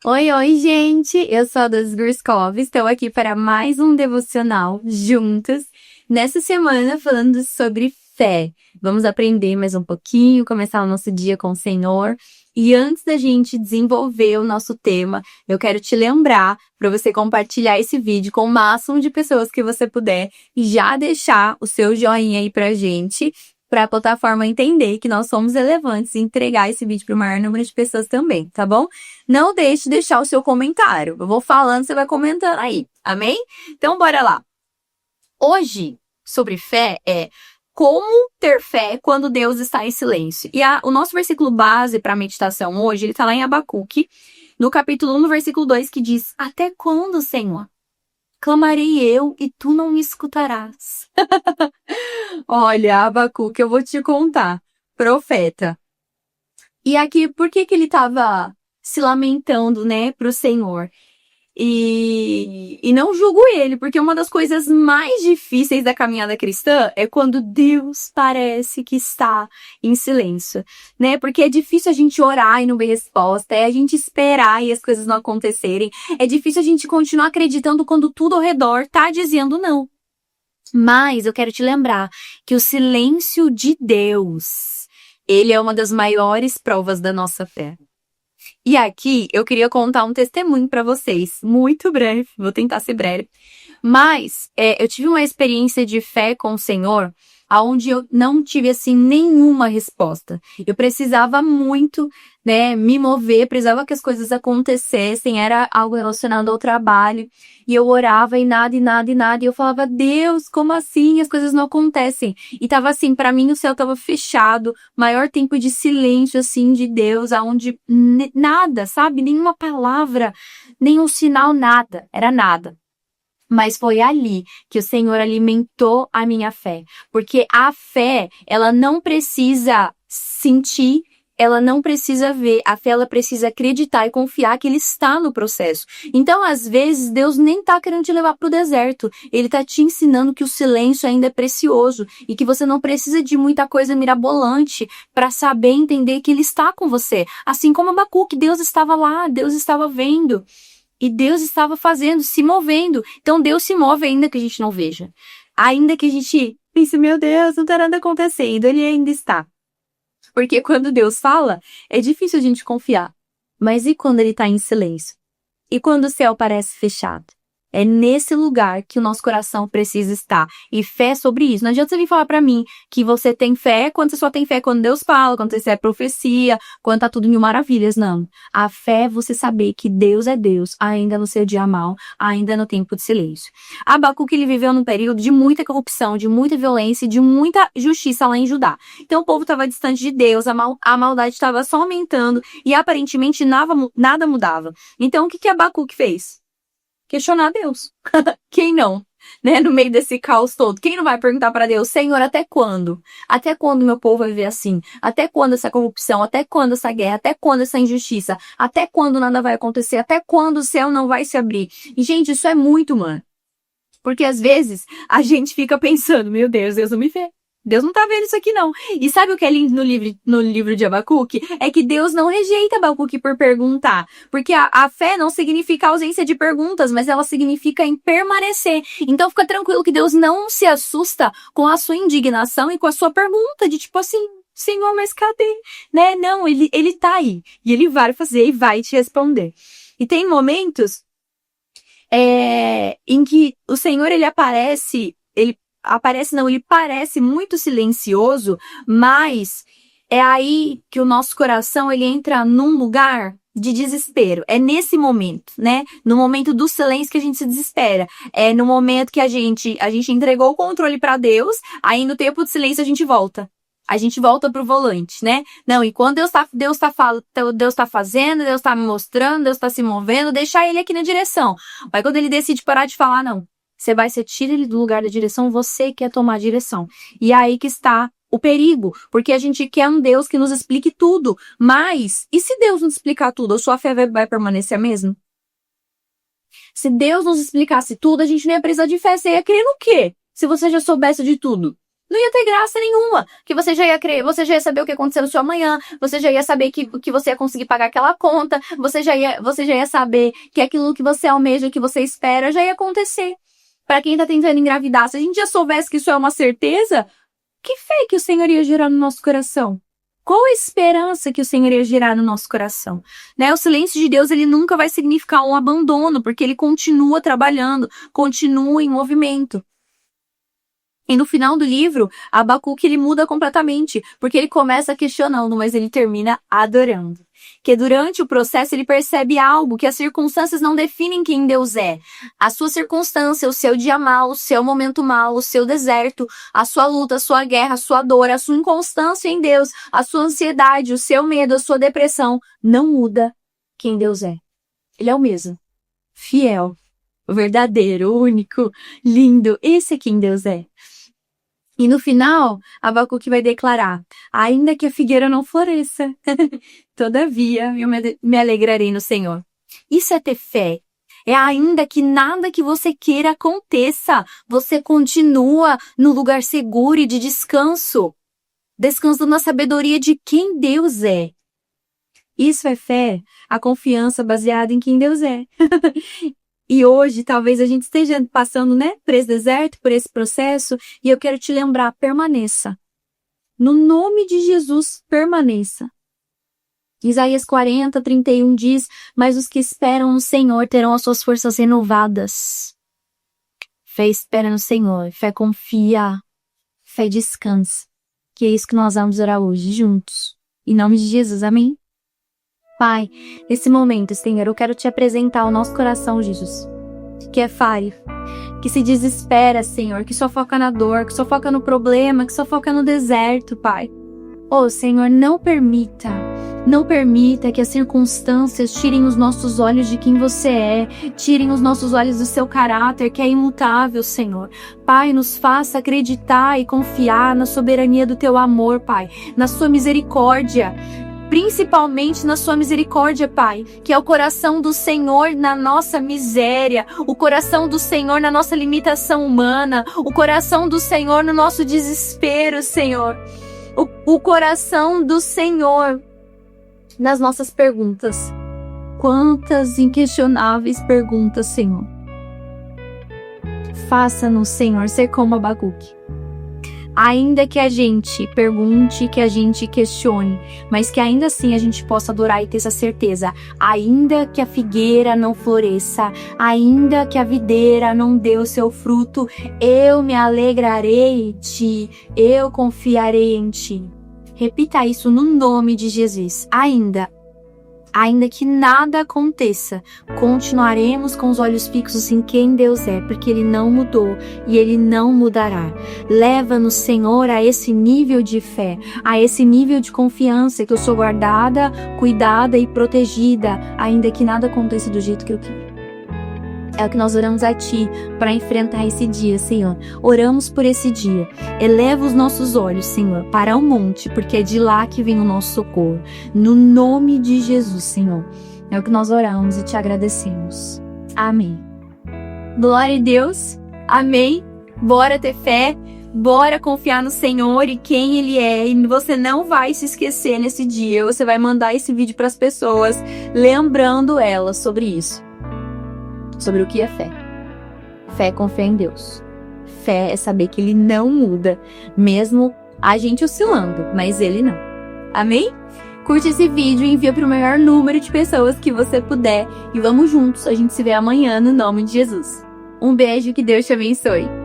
Oi, oi, gente! Eu sou a Dulce Gurskov, estou aqui para mais um devocional juntas, nessa semana falando sobre fé. Vamos aprender mais um pouquinho, começar o nosso dia com o Senhor. E antes da gente desenvolver o nosso tema, eu quero te lembrar para você compartilhar esse vídeo com o máximo de pessoas que você puder e já deixar o seu joinha aí pra gente, para a plataforma entender que nós somos relevantes e entregar esse vídeo para o maior número de pessoas também, tá bom? Não deixe de deixar o seu comentário. Eu vou falando, você vai comentando aí. Amém? Então, bora lá. Hoje, sobre fé, é como ter fé quando Deus está em silêncio. E o nosso versículo base para a meditação hoje, ele está lá em Abacuque, no capítulo 1, no versículo 2, que diz: Até quando, Senhor? Clamarei eu e tu não me escutarás. Olha, Abacuque, eu vou te contar. Profeta. E aqui, por que ele estava se lamentando, né, pro Senhor? E não julgo ele, porque uma das coisas mais difíceis da caminhada cristã é quando Deus parece que está em silêncio, né? Porque é difícil a gente orar e não ver resposta, é a gente esperar e as coisas não acontecerem, é difícil a gente continuar acreditando quando tudo ao redor tá dizendo não. Mas eu quero te lembrar que o silêncio de Deus, ele é uma das maiores provas da nossa fé. E aqui eu queria contar um testemunho para vocês, muito breve, vou tentar ser breve. Mas eu tive uma experiência de fé com o Senhor, aonde eu não tive assim nenhuma resposta. Eu precisava muito, né, me mover, precisava que as coisas acontecessem, era algo relacionado ao trabalho, e eu orava e nada, e nada, e nada, e eu falava: Deus, como assim? As coisas não acontecem. E tava assim, para mim o céu tava fechado, maior tempo de silêncio assim de Deus, aonde nada, sabe? Nenhuma palavra, nenhum sinal, nada, era nada. Mas foi ali que o Senhor alimentou a minha fé. Porque a fé, ela não precisa sentir, ela não precisa ver. A fé, ela precisa acreditar e confiar que Ele está no processo. Então, às vezes, Deus nem está querendo te levar para o deserto. Ele está te ensinando que o silêncio ainda é precioso e que você não precisa de muita coisa mirabolante para saber entender que Ele está com você. Assim como Abacuque, Deus estava lá, Deus estava vendo. E Deus estava fazendo, se movendo. Então Deus se move ainda que a gente não veja. Ainda que a gente pense: meu Deus, não está nada acontecendo. Ele ainda está. Porque quando Deus fala, é difícil a gente confiar. Mas e quando ele está em silêncio? E quando o céu parece fechado? É nesse lugar que o nosso coração precisa estar. E fé é sobre isso. Não adianta você vir falar pra mim que você tem fé quando você só tem fé quando Deus fala, quando você recebe profecia, quando tá tudo mil maravilhas. Não. A fé é você saber que Deus é Deus, ainda no seu dia mal, ainda no tempo de silêncio. Abacuque, ele viveu num período de muita corrupção, de muita violência e de muita justiça lá em Judá. Então o povo estava distante de Deus, a maldade estava só aumentando e aparentemente nada mudava. Então o que Abacuque fez? Questionar Deus. Quem não? Né? No meio desse caos todo. Quem não vai perguntar para Deus: Senhor, até quando? Até quando meu povo vai viver assim? Até quando essa corrupção? Até quando essa guerra? Até quando essa injustiça? Até quando nada vai acontecer? Até quando o céu não vai se abrir? E, gente, isso é muito, mano. Porque às vezes a gente fica pensando: meu Deus, Deus não me vê. Deus não tá vendo isso aqui, não. E sabe o que é lindo no livro de Abacuque? É que Deus não rejeita Abacuque por perguntar. Porque a fé não significa ausência de perguntas, mas ela significa em permanecer. Então fica tranquilo que Deus não se assusta com a sua indignação e com a sua pergunta de tipo assim: Senhor, mas cadê? Né? Não, ele tá aí. E ele vai fazer e vai te responder. E tem momentos em que o Senhor, ele parece muito silencioso, mas é aí que o nosso coração, ele entra num lugar de desespero. É nesse momento, né? No momento do silêncio que a gente se desespera. É no momento que a gente entregou o controle para Deus, aí no tempo de silêncio a gente volta. A gente volta pro volante, né? Não, e quando Deus tá fazendo, Deus tá me mostrando, Deus tá se movendo, deixar ele aqui na direção. Mas quando ele decide parar de falar, não. Você tira ele do lugar da direção, você quer tomar a direção. E é aí que está o perigo, porque a gente quer um Deus que nos explique tudo. Mas, e se Deus nos explicar tudo, a sua fé vai permanecer a mesma? Se Deus nos explicasse tudo, a gente não ia precisar de fé. Você ia crer no quê? Se você já soubesse de tudo. Não ia ter graça nenhuma, que você já ia crer, você já ia saber o que aconteceu no seu amanhã, você já ia saber que você ia conseguir pagar aquela conta, você já ia saber que aquilo que você almeja, que você espera, já ia acontecer. Para quem tá tentando engravidar, se a gente já soubesse que isso é uma certeza, que fé que o Senhor ia gerar no nosso coração? Qual a esperança que o Senhor ia gerar no nosso coração? Né? O silêncio de Deus, ele nunca vai significar um abandono, porque ele continua trabalhando, continua em movimento. E no final do livro, Abacuque ele muda completamente, porque ele começa questionando, mas ele termina adorando. Que durante o processo ele percebe algo, que as circunstâncias não definem quem Deus é. A sua circunstância, o seu dia mal, o seu momento mal, o seu deserto, a sua luta, a sua guerra, a sua dor, a sua inconstância em Deus, a sua ansiedade, o seu medo, a sua depressão, não muda quem Deus é. Ele é o mesmo. Fiel, verdadeiro, único, lindo. Esse é quem Deus é. E no final, Abacuque vai declarar, ainda que a figueira não floresça, todavia eu me alegrarei no Senhor. Isso é ter fé. É ainda que nada que você queira aconteça, você continua no lugar seguro e de descanso. Descansando na sabedoria de quem Deus é. Isso é fé, a confiança baseada em quem Deus é. E hoje, talvez a gente esteja passando, por esse deserto, por esse processo, e eu quero te lembrar, permaneça. No nome de Jesus, permaneça. Isaías 40:31 diz, mas os que esperam no Senhor terão as suas forças renovadas. Fé espera no Senhor, fé confia, fé descansa. Que é isso que nós vamos orar hoje, juntos. Em nome de Jesus, amém? Pai, nesse momento, Senhor, eu quero te apresentar o nosso coração, Jesus, que é falho, que se desespera, Senhor, que só foca na dor, que só foca no problema, que só foca no deserto, Pai. Senhor, não permita que as circunstâncias tirem os nossos olhos de quem você é, tirem os nossos olhos do seu caráter, que é imutável, Senhor. Pai, nos faça acreditar e confiar na soberania do teu amor, Pai, na sua misericórdia, principalmente na sua misericórdia, Pai, que é o coração do Senhor na nossa miséria, o coração do Senhor na nossa limitação humana, o coração do Senhor no nosso desespero, Senhor, o coração do Senhor nas nossas perguntas. Quantas inquestionáveis perguntas, Senhor. Faça-nos, Senhor, ser como Abacuque. Ainda que a gente pergunte, que a gente questione, mas que ainda assim a gente possa adorar e ter essa certeza. Ainda que a figueira não floresça, ainda que a videira não dê o seu fruto, eu me alegrarei em ti, eu confiarei em ti. Repita isso no nome de Jesus. Ainda que nada aconteça, continuaremos com os olhos fixos em quem Deus é, porque Ele não mudou e Ele não mudará. Leva-nos, Senhor, a esse nível de fé, a esse nível de confiança que eu sou guardada, cuidada e protegida, ainda que nada aconteça do jeito que eu quero. É o que nós oramos a Ti para enfrentar esse dia, Senhor. Oramos por esse dia. Eleva os nossos olhos, Senhor, para o monte, porque é de lá que vem o nosso socorro. No nome de Jesus, Senhor. É o que nós oramos e Te agradecemos. Amém. Glória a Deus. Amém. Bora ter fé. Bora confiar no Senhor e quem Ele é. E você não vai se esquecer nesse dia. Você vai mandar esse vídeo para as pessoas, lembrando elas sobre isso. Sobre o que é fé. Fé é confiar em Deus. Fé é saber que Ele não muda, mesmo a gente oscilando, mas Ele não. Amém? Curte esse vídeo e envia para o maior número de pessoas que você puder. E vamos juntos, a gente se vê amanhã no nome de Jesus. Um beijo, que Deus te abençoe.